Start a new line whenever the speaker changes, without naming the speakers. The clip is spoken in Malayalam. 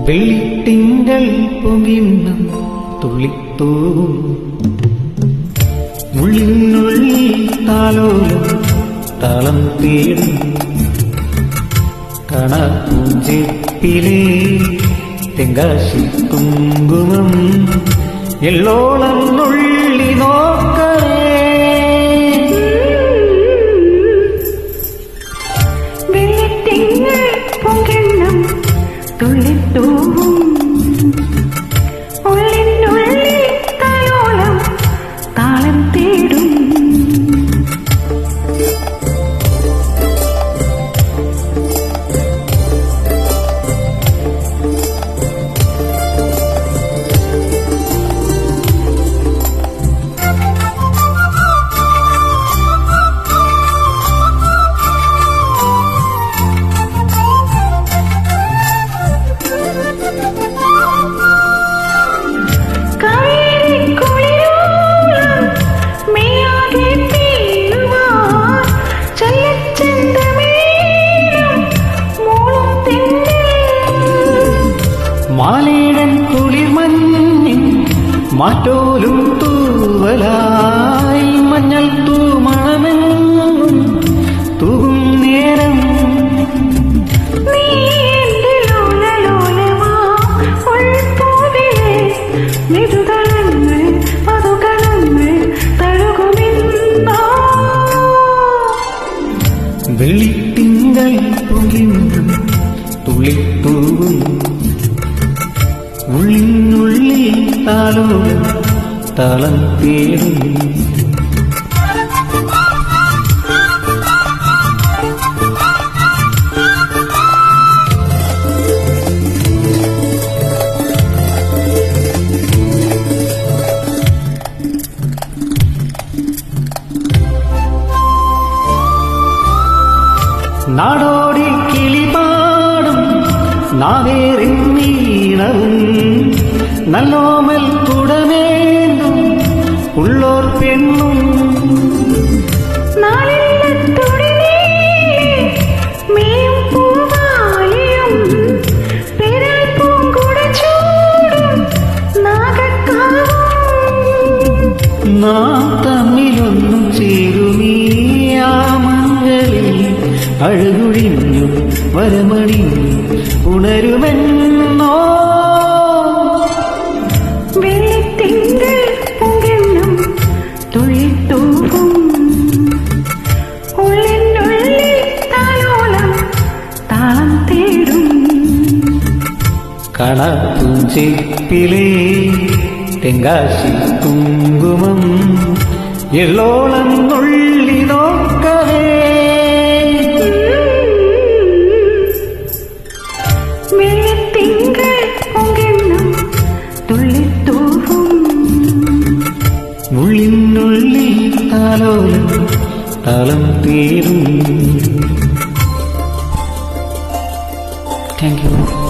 വെള്ളിത്തിങ്കൾ പൊങ്ങിന്നും തുള്ളിത്തൂവും ഉള്ളിനുള്ളിൽ താലോലം താളം തേടും കാണാപ്പൂഞ്ചിപ്പിലെ തെങ്കാശി കുങ്കുമം എള്ളോളം നുള്ളി നോക്കേ
വെള്ളിത്തിങ്കൾ പൊങ്ങിന്നും തുള്ളിത്തൂവും ഉള്ളിനുള്ളിൽ താലോലം താളം തേടും
മാലേടൻ കുളിർമഞ്ഞിൻ മാറ്റോലും തൂവലായി മഞ്ഞൾ തൂമണമെന്നും തൂകും നേരം വെള്ളിത്തിങ്കൾ പൊങ്ങിന്നും തുള്ളിത്തൂവും ഉള്ളിനുള്ളിൽ താലോലം താളം തേടും നാടോടി കിളിപാടും നാവേറിൻ നീണവും നല്ലോമൽ കുടമേന്തും ഉള്ളോർ പെണ്ണും നാം തമ്മിലൊന്നു ചേരുമീ ആമങ്ങളിൽ അഴകുഴിഞ്ഞു വരമണിഞ്ഞു ഉണരുമെന്നോ
വെള്ളിത്തിങ്കൾ പൊങ്ങിന്നും തുള്ളിത്തൂവും ഉള്ളിനുള്ളിൽ താലോലം താളം തേടും
കാണാപ്പൂഞ്ചിപ്പിലെ തെങ്കാശി കുങ്കുമം എള്ളോളം നുള്ളി നോക്കവേ
വെള്ളിത്തിങ്കൾ പൊങ്ങിന്നും തുള്ളിത്തൂവും
ഉള്ളിനുള്ളിൽ താലോലം താളം തേടും. Thank you.